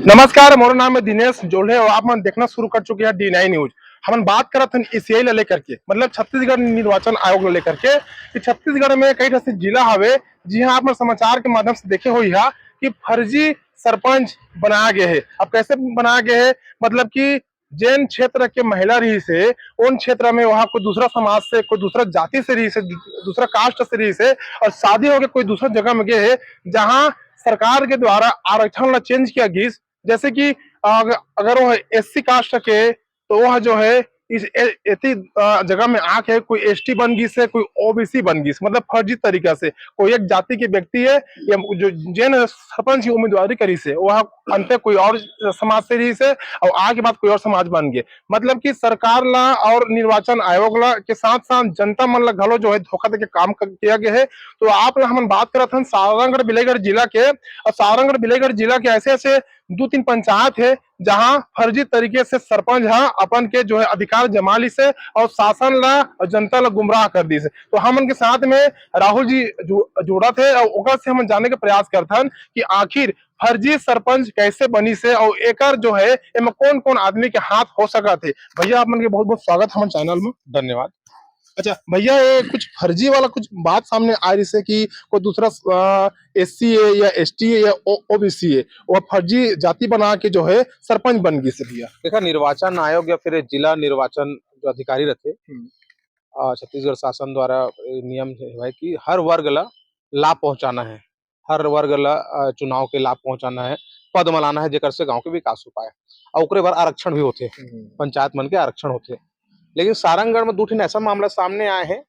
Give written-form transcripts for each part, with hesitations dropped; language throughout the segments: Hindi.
नमस्कार, मोर नाम है दिनेश जोल्हे और आप मन देखना शुरू कर चुके हैं D9 न्यूज। हम बात करत हन इसीआई ला लेकर के मतलब छत्तीसगढ़ निर्वाचन आयोग ला लेकर के कि छत्तीसगढ़ में कई ठे जिला हवे जिहां आप मन समाचार के माध्यम से देखे होई हा कि फर्जी सरपंच बनाया गया है। अब कैसे बनाया गया है मतलब कि जैन क्षेत्र के महिला रही से उन क्षेत्र में वहां कोई दूसरा समाज से कोई दूसरा जाति से रही से दूसरा कास्ट से रही से और शादी होकर कोई दूसरा जगह में गए है जहां सरकार के द्वारा आरक्षण ला चेंज किया गया। जैसे कि अगर वो एससी कास्ट के तो वह जो है इस ऐसी जगह में आके कोई एसटी बन गई से कोई ओबीसी बन गई मतलब फर्जी तरीका से कोई एक जाति की व्यक्ति है या जो जैन सरपंच की उम्मीदवारी करी से वह अंत कोई और समाज से रही से और आगे बाद कोई और समाज बन गए। मतलब कि सरकार ला और निर्वाचन आयोग ला के साथ साथ जनता मन ला घलो जो है धोखा दे के काम किया गया है। तो आप हम बात करत हन सारंगढ़ बिलाईगढ़ जिला के और सारंगढ़ बिलाईगढ़ जिला के ऐसे ऐसे दो तीन पंचायत है जहां फर्जी तरीके से सरपंच अपन के जो है अधिकार जमा ली से और शासन ला और जनता ला गुमराह कर दी से। तो हमन के साथ में राहुल जी जुड़ा थे और ओकर से हम जानने के प्रयास करथन कि आखिर फर्जी सरपंच कैसे बनी से और एकर जो है एमे कौन कौन आदमी के हाथ हो सका थे। भैया आप मन के बहुत बहुत स्वागत हमारे चैनल में, धन्यवाद। अच्छा भैया, ये कुछ फर्जी वाला कुछ बात सामने आ रही है कि कोई दूसरा एससी है या एसटी है या ओबीसी है वो फर्जी जाति बना के जो है सरपंच बन गई से भैया। देखा निर्वाचन आयोग या फिर जिला निर्वाचन जो अधिकारी रहते छत्तीसगढ़ शासन द्वारा नियम है कि हर वर्ग ला लाभ पहुंचाना है। हर वर्ग ला चुनाव के लाभ पहुंचाना है, पद मलाना है जेकर से गांव के विकास हो पाए और ओकरे बार आरक्षण भी होते, पंचायत मन के आरक्षण होते। लेकिन सारंगढ़ में दो ठिन ऐसा मामला सामने आए हैं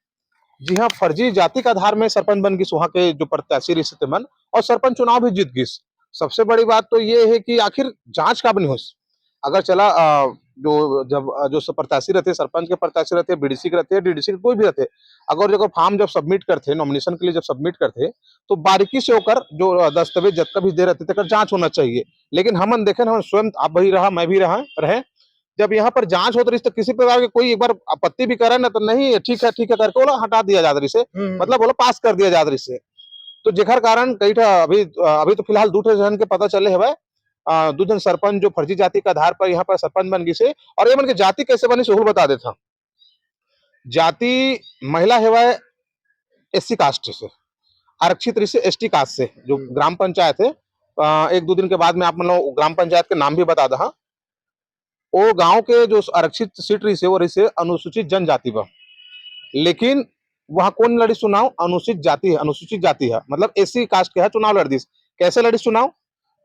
जी हाँ, फर्जी जाति के आधार में सरपंच बन गई वहां के जो प्रत्याशी रही मन और सरपंच चुनाव भी जीत गई। सबसे बड़ी बात तो ये है कि आखिर जांच का बनी हो। अगर चला जो प्रत्याशी रहते सरपंच के प्रत्याशी रहते बीडीसी के रहते डीडीसी के कोई भी रहते, अगर जो फॉर्म जब सबमिट करते नॉमिनेशन के लिए जब सबमिट करते तो बारीकी से होकर जो दस्तावेज जब भी दे रहते थे जांच होना चाहिए। लेकिन हमन देखे हम स्वयं आप भी रहा मैं भी रहे जब यहाँ पर जांच होती रही तो किसी प्रकार के कोई एक बार आपत्ति भी करे ना तो नहीं ठीक है करके बोला हटा दिया जाता रही से, मतलब बोला पास कर दिया जाता रही से। तो जेकर कारण कई अभी अभी तो फिलहाल दो जन के पता चले है दो जन सरपंच जो फर्जी जाति के आधार पर यहाँ पर सरपंच बन गई से। और ये मन के जाति कैसे बनी से बता देता। जाति महिला है एससी कास्ट से, आरक्षित रही से एसटी कास्ट से। जो ग्राम पंचायत है एक दो दिन के बाद में आप मतलब ग्राम पंचायत के नाम भी बता दे। वो गांव के जो आरक्षित सीट रही से वो रही से अनुसूचित जनजाति पर, लेकिन वहां कौन लड़ी चुनाव अनुसूचित जाति है, अनुसूचित जाति है मतलब एससी कास्ट के है चुनाव लड़ी। कैसे लड़ी चुनाव?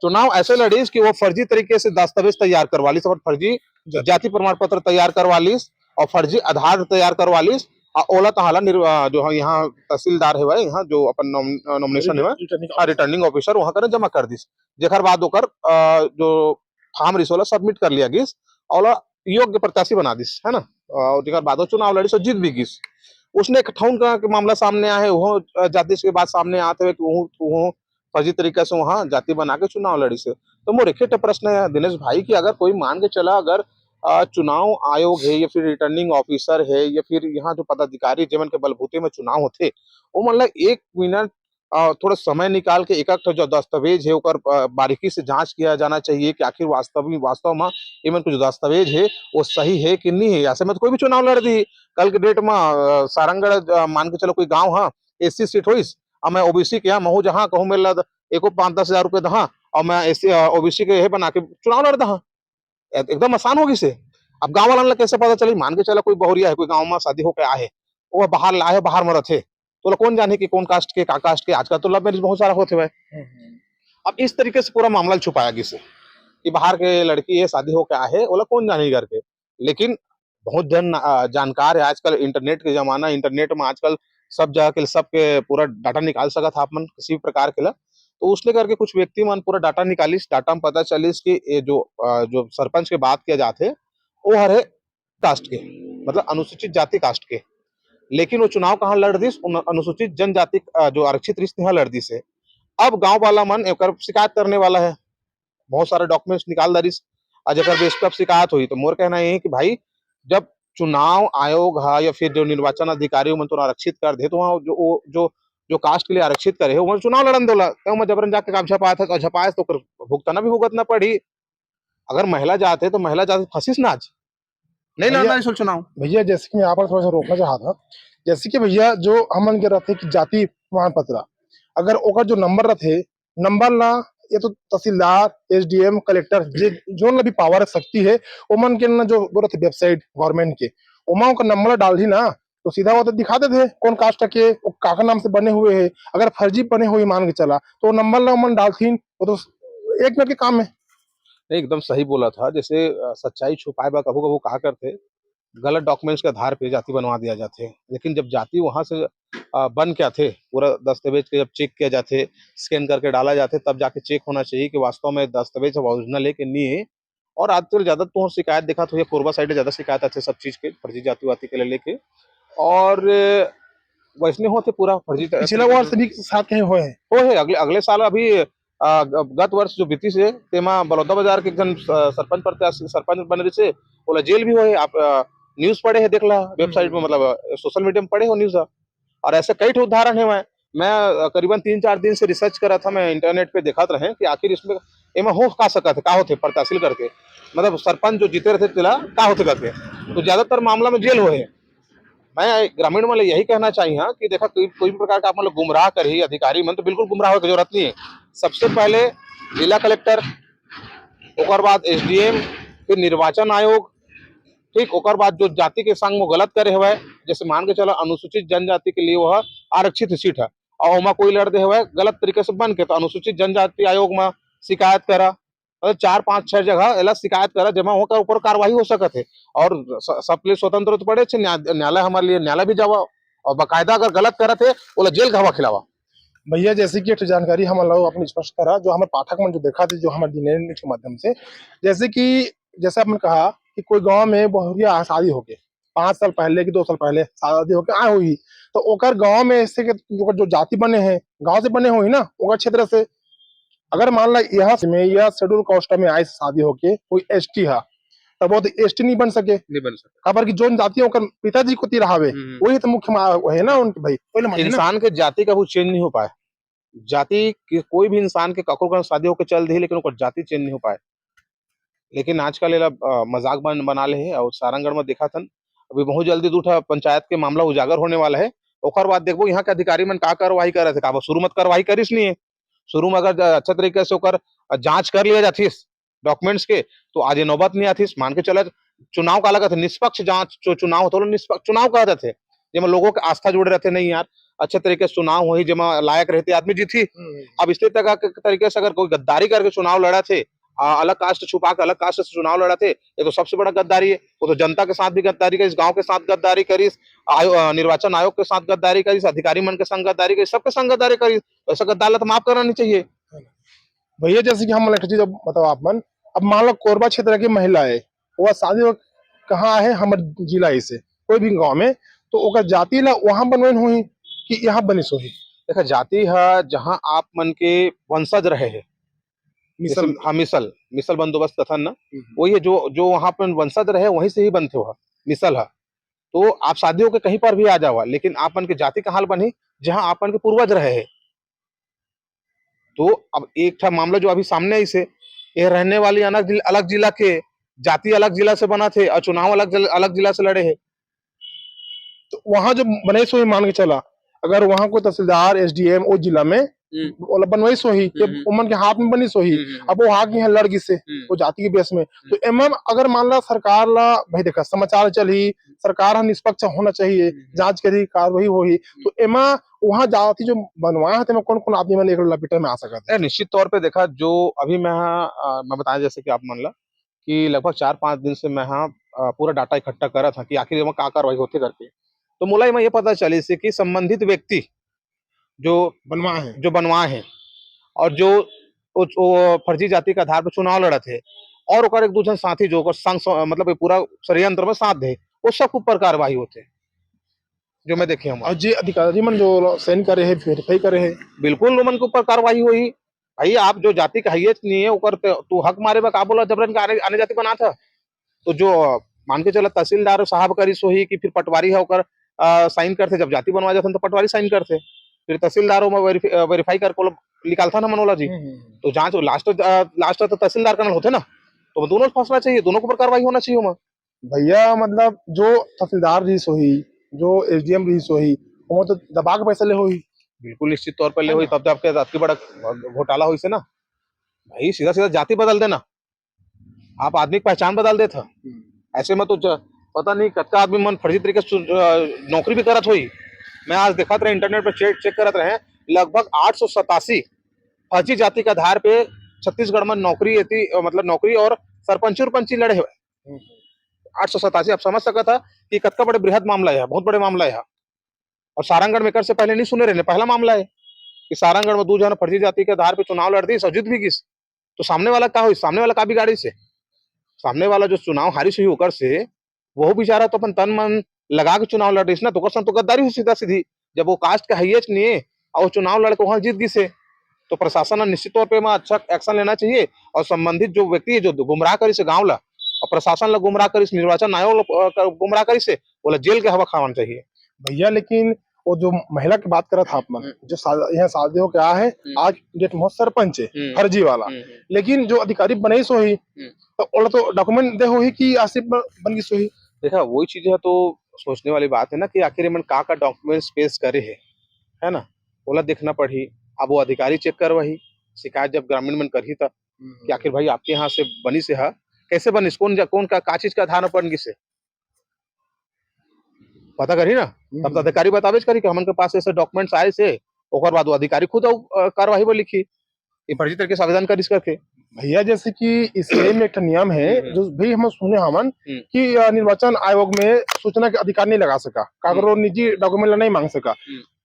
चुनाव ऐसे लड़ी कि वो फर्जी तरीके से दस्तावेज तैयार करवा ली और फर्जी जाति प्रमाण पत्र तैयार करवा ली और फर्जी आधार तैयार करवा ली और ओला तहाला जो यहाँ तहसीलदार है यहाँ जो अपन नॉमिनेशन है रिटर्निंग ऑफिसर वहां कर जमा कर दी। जेकर बाद होकर जो फार्म रिसोला सबमिट कर लिया गिस और योग्य प्रत्याशी बना दिस है ना। और जेकर बाद चुनाव लड़ी सो जीत भी गिस। उसने एक ठौन का मामला सामने आया है वो जाति के बाद सामने आते हुए वो फर्जी तरीके से वहां जाति बना के चुनाव लड़ी से। तो मोर एक प्रश्न है दिनेश भाई की अगर कोई मान के चला अगर चुनाव आयोग है या फिर रिटर्निंग ऑफिसर है या फिर यहाँ जो पदाधिकारी जीवन के बलबूते में चुनाव होते वो मतलब एक मिनट थोड़ा समय निकाल के एक जो दस्तावेज है ऊपर बारीकी से जांच किया जाना चाहिए कि आखिर वास्तव में इवन कुछ दस्तावेज है वो सही है कि नहीं है। ऐसे में तो कोई भी चुनाव लड़ दी कल के डेट में सारंगढ़ मान के चलो कोई गाँव हाँ एससी सीट हुई और मैं ओबीसी के यहाँ महू जहाँ कहूँ मेरे एको 5-10 हजार रुपये दहा और मैं एससी ओबीसी के बना के चुनाव लड़ दहा एकदम आसान होगी से। अब गाँव वाला कैसे पता चली मान के चला कोई बहुरिया है कोई गाँव में शादी होकर आए वो बाहर लाए बाहर में रहते तो कौन जाने कि कौन कास्ट के का कास्ट के आजकल तो लव मैरिज बहुत सारा होते हुए। अब इस तरीके से पूरा मामला छुपाया गया कि बाहर के लड़की है शादी होकर आए बोला कौन जाने करके। लेकिन बहुत जन जानकार है आजकल इंटरनेट के जमाना, इंटरनेट में आजकल सब जगह के सबके पूरा डाटा निकाल सका था आप मन किसी भी प्रकार के ला। तो उसने करके कुछ व्यक्ति मन पूरा डाटा निकालिस डाटा में पता चलिस कि ये जो सरपंच के बात किया जाते वो हर है कास्ट के मतलब अनुसूचित जाति कास्ट के। लेकिन वो चुनाव कहाँ लड़ दी अनुसूचित जनजाति जो आरक्षित रिश्ते यहाँ लड़ दी से। अब गांव वाला मन एक शिकायत करने वाला है बहुत सारे डॉक्यूमेंट्स निकाल दारिस और जब बेस पर शिकायत हुई तो मोर कहना ये है कि भाई जब चुनाव आयोग है या फिर जो निर्वाचन अधिकारी मन तो आरक्षित कर दे तो वहाँ जो कास्ट के लिए आरक्षित करे वो चुनाव लड़न दोला तो मैं जबरन जाके काम झपाया था झपाया तो भुगतना भी भुगतना पड़ी अगर महिला जाते तो महिला जाते फंसीस ना आज नहीं भैया- लड़ना इस चुनाव। भैया जैसे कि मैं यहाँ पर थोड़ा सा रोकना चाहा था, जैसे कि भैया जो हमन के रहते कि जाति प्रमाण पत्र, अगर ओकर जो नंबर रहते, नंबर ला ये तो तहसीलदार एसडीएम कलेक्टर जो न भी पावर शक्ति है, ओमन के न जो वो रहते वेबसाइट गवर्नमेंट के, ओमा का नंबर डाल दी ना तो सीधा वो तो दिखाते थे कौन कास्ट के वो काका नाम से बने हुए है। अगर फर्जी बने हुए मान के चला तो नंबर ला ओमन डालथीन, वो तो 1 मिनट के काम है। नहीं, एकदम सही बोला था। जैसे सच्चाई छुपाए बा कभू कभू कहा करते, गलत डॉक्यूमेंट्स के आधार पे जाति बनवा दिया जाते, लेकिन जब जाति वहां से बन के आते, पूरा दस्तावेज के जब चेक किया जाते, स्कैन करके डाला जाते, तब जाके चेक होना चाहिए कि वास्तव में दस्तावेज ओरिजिनल है कि नहीं है। और आजकल ज्यादा तो शिकायत देखा तो ये कोरबा साइड ज्यादा शिकायत आते सब चीज के फर्जी जाति वाति के लेके। और वैसने होते पूरा फर्जी पिछला वर्ष भी साथ कहीं हुए हैं। हो है। अगले अगले साल अभी गत वर्ष जो बीती से तेमा बलौदा बाजार के एक जन सरपंच प्रत्याशी सरपंच बने से बोला जेल भी होए। आप न्यूज पढ़े है देख ला वेबसाइट में, मतलब सोशल मीडिया में पढ़े हो न्यूज। और ऐसे कई ठो उदाहरण है। मैं करीबन 3-4 दिन से रिसर्च करा था, मैं इंटरनेट पे देखा रहे कि आखिर इसमें एमा हो का सकत है, का होते प्रत्याशी करके, मतलब सरपंच जो जीते रहते तिला का होते करके, तो ज्यादातर मामला में जेल हुए। मैं ग्रामीण वाले यही कहना चाहिए हाँ कि देखा कोई भी प्रकार का आप मतलब गुमराह कर ही अधिकारी मन तो बिल्कुल गुमराह होने की जरूरत नहीं है। सबसे पहले जिला कलेक्टर, ओकर बाद एसडीएम, फिर निर्वाचन आयोग, ठीक ओकर बाद जो जाति के संग में गलत करे हुए, जैसे मान के चलो अनुसूचित जनजाति के लिए वह आरक्षित सीट है और ओमा कोई लड़ दे हुए गलत तरीके से बन के, तो अनुसूचित जनजाति आयोग में शिकायत करा, मतलब 4-5-6 जगह एला शिकायत करा जमा होकर ऊपर कार्रवाई हो सकत है। और सबके लिए स्वतंत्र तो पड़े न्यायालय, हमारे लिए न्यायालय भी जावा और बाकायदा अगर गलत करत है बोला जेल का हवा खिलावा। भैया जैसे कि एक जानकारी हम लोग अपनी स्पष्ट करा जो हमारे पाठक मन जो देखा थे जो हमारे डीएनए न्यूज के माध्यम से, जैसे कि जैसे आपने कहा कि कोई गांव में बहुरिया शादी होके 5 साल पहले कि 2 साल पहले शादी होके आए हुई, तो ओकर गांव में ऐसे के जो जाति बने हैं गांव से बने हुई ना ओकर क्षेत्र से, अगर मान ला यहाँ में या शेड्यूल कास्ट में आए शादी होके कोई एसटी है, तब वो तो एसटी नहीं बन सके। नहीं बन सकता। खबर की जोन जाति ओकर पिताजी को रहावे वही तो मुख्य है ना उनके भाई पहले मानिए ना। इंसान के जाति का वो चेंज नहीं हो पाए। जाति कोई भी इंसान के ककरो का शादी होकर चल दी, लेकिन ओकर जाति चेंज नहीं हो पाए। लेकिन आजकल एला मजाक बना ले है। और सारंगढ़ में देखा थन अभी बहुत जल्दी दूठा पंचायत के मामला उजागर होने वाला है। ओकर बाद देखो यहाँ के अधिकारी मन का कार्रवाई कर रहे थे, का शुरू मत कार्रवाई करिस नहीं है। शुरू में अगर अच्छा तरीके से ओकर जांच कर लिया जातीस डॉक्यूमेंट्स के, तो आज ये नौबत नहीं आतीस। मान के चला चुनाव का अलग थे, निष्पक्ष जांच जो चुनाव होता निष्पक्ष चुनाव कहते थे, जिसमें लोगों के आस्था जुड़े रहते नहीं यार अच्छे तरीके से चुनाव हो ही जमा लायक रहते आदमी जीती। अब इस तरीके से अगर कोई गद्दारी करके चुनाव लड़ा थे, अलग कास्ट छुपा के अलग कास्ट से चुनाव लड़ा थे, ये तो सबसे बड़ा गद्दारी है। वो तो जनता के साथ भी गद्दारी करी, गांव के साथ गद्दारी करी, निर्वाचन आयोग के साथ गद्दारी करी, अधिकारी मन के संग गद्दारी करी, सबके संग गद्दारी करी। ऐसा गद्दार तो माफ करना नहीं चाहिए। भैया जैसे कि हम एक चीज बताओ आप मन, अब मान लो कोरबा क्षेत्र की महिला है वह शादी कहाँ है हमारे जिला से कोई भी गांव में, तो ओकर जाति ला वहां बनवन हुई कि यहाँ बनी सोही। देखा जाति है जहां आप मन के वंशज रहे हैं, मिसल हाँ मिसल मिसल बंदोबस्त कथन ना, वही है जो जो वहां पर वंशज रहे वहीं से ही बनते हो मिसल है। तो आप शादियों के कहीं पर भी आ जाओ, लेकिन आप मन के जाति का हाल बनी जहां आप मन के पूर्वज रहे हैं। तो अब एक था मामला जो अभी सामने आई से, ये रहने वाली अलग जिला के जाति अलग जिला से बना थे और चुनाव अलग जिला से लड़े हैं। तो वहां जो बने सोही मान के चला, अगर वहां कोई तहसीलदार एसडीएम वो जिला में वो बनवाई सोही उमन के हाथ में बनी सोही, अब वो हाथ में लड़की से वो जाति के बेस में, तो एमएम अगर मान ला सरकार ला भाई देखा समाचार चली सरकार हम निष्पक्ष होना चाहिए जांच करी कार्रवाई होही, तो एमा वहां जाति जो बनवाया है तो कौन कौन आदमी मन एक लपेटे में आ सकता है। निश्चित तौर पे देखा जो अभी मैं बताया जैसे कि आप मान ला कि लगभग 4-5 दिन से मैं पूरा डाटा इकट्ठा करा था कि आखिर में क्या कार्रवाई होते करके, तो मुला में ये पता चली से कि संबंधित व्यक्ति जो बनवाए हैं और जो फर्जी जाति के आधार पर चुनाव लड़े थे और ओकर एक दूसरे साथी जो मतलब पूरा षड्यंत्र में साथ दे, वो सब ऊपर कार्रवाई होते जो मैं देखे हम। और जे अधिकारी मन जो साइन करे है वेरीफाई करे है बिल्कुल उमन के ऊपर कार्रवाई हुई। भाई आप जो जाति का हैयत नहीं है ऊपर तू हक मारे का बोला जबरन आने जाति बना था, तो जो मान के चला तहसीलदार साहब करी सोही कि फिर पटवारी है ओकर साइन करते, जब जाति बनवा जाते तो पटवारी साइन करते, फिर तहसीलदारों में वेरीफाई कर निकालता ना मनोला जी, तो जांच लास्ट तो तहसीलदार करना होते ना, तो दोनों को फंसना चाहिए, दोनों के ऊपर कार्रवाई होना चाहिए वहाँ। भैया मतलब जो तहसीलदार रही सोही, जो एसडीएम रही सोही, वो तो दबा के पैसा ले होही। बिल्कुल निश्चित तौर पर ले है हुई, ना? तब तो आपके अति बड़ा घोटाला हुई से ना। भाई सीधा सीधा जाति बदल देना, आप आदमी की पहचान बदल देता। ऐसे में तो पता नहीं कत्का आदमी मन फर्जी तरीके से नौकरी भी करत हुई। मैं आज देखा था इंटरनेट पर चेक करत रहे, लगभग 887 फर्जी जाति के आधार पे छत्तीसगढ़ में नौकरी मतलब नौकरी और सरपंची उरपंची लड़े हुए 887। आप समझ सका था कि कत्का बड़े बृहद मामला है, बहुत बड़े मामला है। और सारंगढ़ में कर से पहले नहीं सुने रहे, पहला मामला है कि सारंगढ़ में 2 जन फर्जी जाति के आधार पे चुनाव लड़ दी, जीत भी किस। तो सामने वाला क्या हुई, सामने वाला का भी गाड़ी से, सामने वाला जो चुनाव हारी से होकर से वो बेचारा तो अपन तन मन लगा के चुनाव लड़ रही ना, तो कर तो गद्दारी हुई सीधा सीधी। जब वो कास्ट का हैच नहीं है और वो चुनाव लड़के वहां जीत गई से, तो प्रशासन ने निश्चित तौर पे अच्छा एक्शन लेना चाहिए। और संबंधित जो व्यक्ति है जो गुमराह करी से गांव ला और प्रशासन ला गुमराह करी, निर्वाचन आयोग गुमराह करी से, बोला जेल के हवा खाना चाहिए। भैया लेकिन वो जो महिला की बात करा था आप मन, जो यहाँ शादी हो क्या है, आज डेट में सरपंच है फर्जी वाला, लेकिन जो अधिकारी बने सो ही, तो ओला तो डॉक्यूमेंट दे हो ही कि आसिफ बन गई सो ही। देखा वही चीज है, तो सोचने वाली बात है ना कि आखिर मन का डॉक्यूमेंट्स पेश करे है ना, ओला देखना पड़ी। अब वो अधिकारी चेक कर वही शिकायत जब ग्रामीण मन कर ही था कि आखिर भाई आपके यहाँ से बनी से है, कैसे बनी, कौन का चीज का आधार पर बन गई से पता करी ना। तब तो अधिकारी बतावे करी कि हमन के पास ऐसे डॉक्यूमेंट्स आए से, ओकर बाद वो अधिकारी खुद कार्रवाई पर लिखी कि फर्जी तरीके से आवेदन करिस करके। भैया जैसे कि इसलिए में एक नियम है जो भी हम सुने हमन कि निर्वाचन आयोग में सूचना के अधिकार नहीं लगा सका, कागरो निजी डॉक्यूमेंट नहीं मांग सका।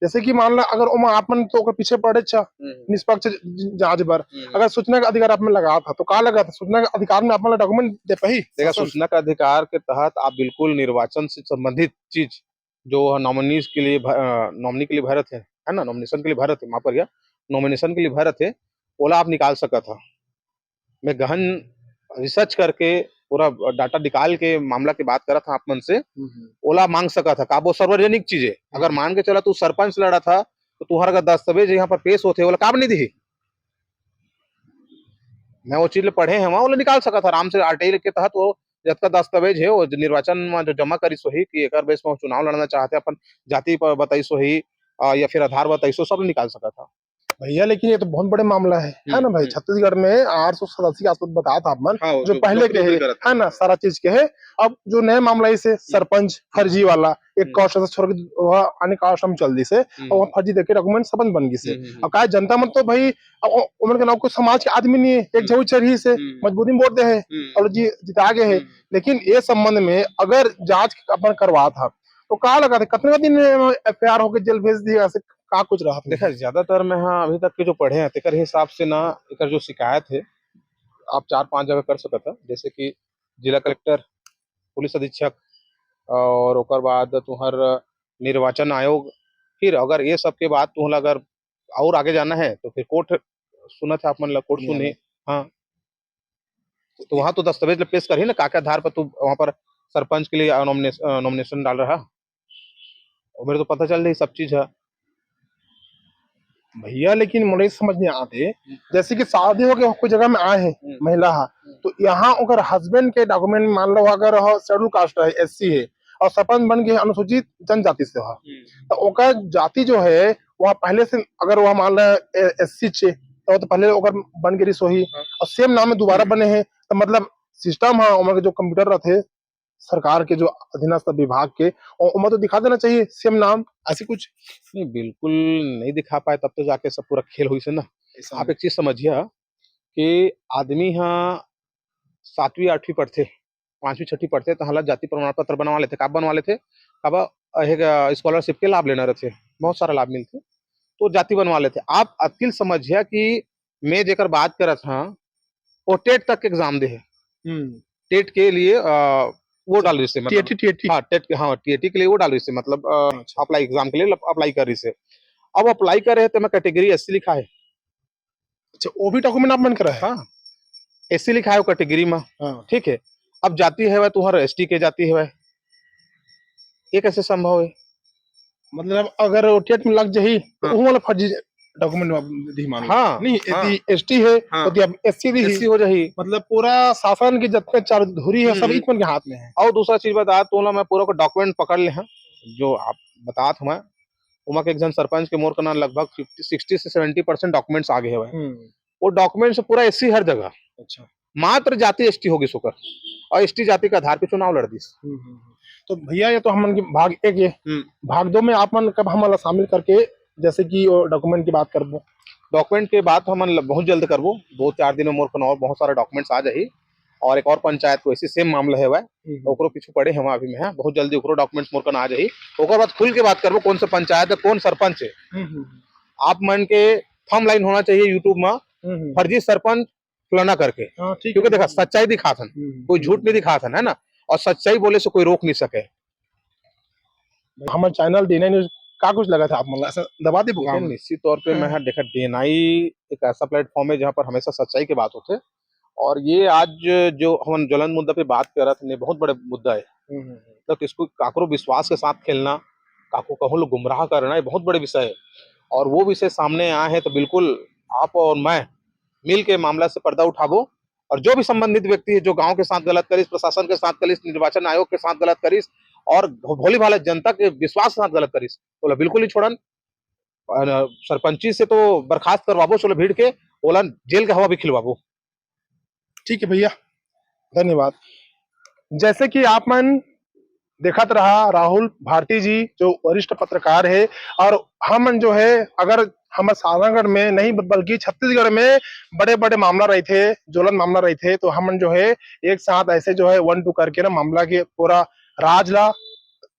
जैसे कि मान ला अगर ओमा आपन तो ओकर पीछे पड़े अच्छा निष्पक्ष जांच बर, अगर सूचना का अधिकार आपने लगा था तो का लगा था, सूचना के अधिकार में आपन डॉक्यूमेंट दे पाही। देखा सूचना का अधिकार के तहत आप बिल्कुल निर्वाचन से संबंधित चीज जो नॉमिनीज के लिए नॉमिनी के लिए भरत है ना, नॉमिनेशन के लिए भरत है, माफ करिए, नॉमिनेशन के लिए भरत है, ओला आप निकाल सका था। मैं गहन रिसर्च करके पूरा डाटा निकाल के मामला की बात करा था आप मन से, ओला मांग सका था का वो सार्वजनिक चीज है। अगर मान के चला तू सरपंच लड़ा था तो तुम्हारा दस्तावेज यहाँ पर पेश होते ओला काम नहीं दी, मैं वो चीज पढ़े हैं वहां, वो निकाल सका था आराम से। आरटीआई के तहत वो जब दस्तावेज है वो निर्वाचन में जो जमा करी सो ही कि एक बेस में चुनाव लड़ना चाहते अपन, जाति पर बताई सो ही या फिर आधार बताई सो, सब निकाल सका था। भैया लेकिन ये तो बहुत बड़े मामला है ना भाई। छत्तीसगढ़ में 887 के आसपास बताया था आपमन, हाँ, जो पहले के है ना, सारा चीज के है। अब जो नए मामला इसे सरपंच फर्जी वाला एक कास्ट से छोड़ के अन्य कास्ट हम चल दी से और वहाँ फर्जी देके डॉक्यूमेंट सरपंच बन गई से। अब का जनता मन तो भाई उम्र के नाम को समाज के आदमी नहीं है, एक झऊ चढ़ी से मजबूरी में वोट दे है और जिता गए है। लेकिन ये संबंध में अगर जांच अपन करवा था तो का लगा था कितने दिन एफआईआर होकर जेल भेज दिया, ऐसे का कुछ रहा था। देखा ज्यादातर में हाँ अभी तक के जो पढ़े हैं तेकर हिसाब से ना, एक जो शिकायत है आप 4-5 जगह कर सकता, जैसे कि जिला कलेक्टर, पुलिस अधीक्षक और ओकर बाद तुम्हार निर्वाचन आयोग। फिर अगर ये सब के बाद तुम्हें अगर और आगे जाना है तो फिर कोर्ट सुना था आप मन कोर्ट सुने। हाँ तो वहां तो दस्तावेज पेश कर ही ना का आधार पर तू वहां पर सरपंच के लिए नॉमिनेशन डाल रहा, और मेरे तो पता चल रही सब चीज है। भैया लेकिन मुझे समझ नहीं आते, जैसे कि शादी हो गया कोई जगह में आए हैं महिला हा, तो यहाँ अगर हस्बैंड के डॉक्यूमेंट मान लो अगर शेड्यूल कास्ट है, एससी है और सरपंच बन गए अनुसूचित जनजाति से हो, तो ओकर जाति जो है वहाँ पहले से अगर वहाँ मान लो एससी छे तो पहले ओकर बन गई सोही और सेम नाम में दोबारा बने हैं, तो मतलब सिस्टम है उमर के जो कंप्यूटर रहते सरकार के जो अधीनस्थ विभाग के, और उम्र तो दिखा देना चाहिए सेम नाम, ऐसी कुछ नहीं बिल्कुल नहीं दिखा पाए, तब तो जाके सब पूरा खेल हुई से ना। आप एक चीज समझिए कि आदमी यहाँ 7वीं 8वीं पढ़ते, 5वीं 6वीं पढ़ते तो हालात जाति प्रमाण पत्र बनवा लेते, कब बनवा लेते, कब स्कॉलरशिप के लाभ लेना रहते, बहुत सारा लाभ मिलते तो जाति बनवा लेते। आप अकिल समझिए कि मैं जेकर बात करत हाँ वो टेट तक एग्जाम दे है, टेट के लिए वो डाल रही से मतलब हाँ टेट हाँ टीएटी के लिए वो डाल रही से मतलब अप्लाई एग्जाम के लिए अप्लाई कर रही से। अब अप्लाई कर रहे थे मैं कैटेगरी एससी लिखा है। अच्छा वो भी डॉक्यूमेंट आप मन करा है? हाँ एससी लिखा है वो कैटेगरी में, ठीक है। अब जाति है वह तुम्हारा एसटी के जाति है वह, ये कैसे संभव है? मतलब अगर टेट में लग जाही तो वो वाला फर्जी डॉक्यूमेंट दी मान लो। हाँ, नहीं हाँ। यदि एसटी है हाँ। तो अब एससी दी एससी हो जाही। मतलब पूरा शासन की जितने चार धुरी है सब हम्म। इकमन के हाथ में है। और दूसरा चीज बता तो ला मैं पूरा को डॉक्यूमेंट पकड़ ले हैं जो आप बतात मैं उमा के एक जन सरपंच के मोर का ना लगभग 60 से 70% डॉक्यूमेंट्स आगे है भाई। वो डॉक्यूमेंट से पूरा एससी हर जगह, अच्छा। मात्र जाति एसटी होगी सुकर, और एसटी जाति के आधार पे चुनाव लड़ दी। तो भैया ये तो हमन की भाग एक है, हम्म। भाग दो में आप मन कब हमला शामिल करके जैसे कि डॉक्यूमेंट की बात करबो। डॉक्यूमेंट के बाद हम बहुत जल्द करबो, 2-4 दिन में मोर को और बहुत सारे डॉक्यूमेंट्स आ जाही। और एक और पंचायत को ऐसी सेम मामला है वह ओकरो पीछू पड़े हम अभी में है, बहुत जल्दी ओकरो डॉक्यूमेंट्स मोर कन आ जाही। ओकर बाद खुल के बात करबो कौन सा पंचायत है, कौन सरपंच है। आप मन के थंब लाइन होना चाहिए यूट्यूब में, फर्जी सरपंच फलाना करके, हाँ ठीक क्योंकि है। देखा सच्चाई दिखाथन, कोई झूठ नहीं दिखाथन, है ना। और सच्चाई बोले से कोई रोक नहीं सके। हमारे चैनल डीएनए न्यूज का कुछ लगा था आप मतलब ऐसा दबा दे देखिए, प्रोग्राम में। निश्चित तौर पे मैं देखा डीएनआई एक ऐसा प्लेटफॉर्म है जहाँ पर हमेशा सच्चाई की बात होते। और ये आज जो हम ज्वलंत मुद्दा पे बात कर रहे थे, ये बहुत बड़े मुद्दा है। तो इसको काकरो विश्वास के साथ खेलना, काको कहो लोग गुमराह करना, ये बहुत बड़े विषय है। और वो विषय सामने आए हैं तो बिल्कुल आप और मैं मिल के मामला से पर्दा उठाबो। और जो भी संबंधित व्यक्ति है जो गांव के साथ गलत करिस, प्रशासन के साथ करिस, निर्वाचन आयोग के साथ गलत करिस और भोली भाला जनता के विश्वास के साथ गलत करिस, तो बिल्कुल ही छोड़न। और सरपंची से तो बर्खास्त करवाबो, चलो भीड़ के ओला जेल का हवा भी खिलवाबो। ठीक है भैया, धन्यवाद। जैसे कि आप मन देखत रहा राहुल भारती जी जो वरिष्ठ पत्रकार है, और हम जो है अगर हम सारंगढ़ में नहीं बल्कि छत्तीसगढ़ में बड़े बड़े मामला रहे थे, ज्वलन मामला रहे थे, तो हम जो है एक साथ ऐसे जो है 1-2 करके ना मामला के पूरा राज ला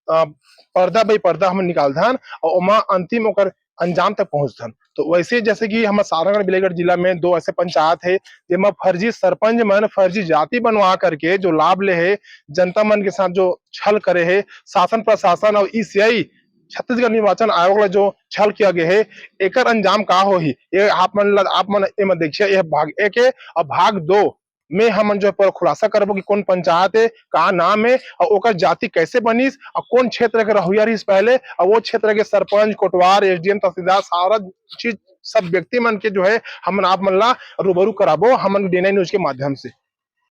पर्दा बाई पर्दा हम निकालथन और ओमा अंतिम ओकर अंजाम तक पहुंचथन। तो वैसे जैसे कि हम सारंगढ़ बिलाईगढ़ जिला में 2 ऐसे पंचायत है जेमा फर्जी सरपंच मन फर्जी जाति बनवा करके जो लाभ ले है, जनता मन के साथ जो छल करे है, शासन प्रशासन और ईसीआई छत्तीसगढ़ निर्वाचन आयोग ला जो छल किया गया है, एकर अंजाम का होही ये आप मन एमा देखिए। यह भाग 1 है और भाग 2 में हम जो है पूरा खुलासा करबो कि कौन पंचायत है, का नाम है और ओकर जाति कैसे बनिस और कौन क्षेत्र के रहुआ रहिस पहले, और वो क्षेत्र के सरपंच कोटवार एसडीएम तहसीलदार सारा चीज सब व्यक्ति मन के जो है हम आप मन ला रूबरू कराबो हम डीएनए न्यूज के माध्यम से।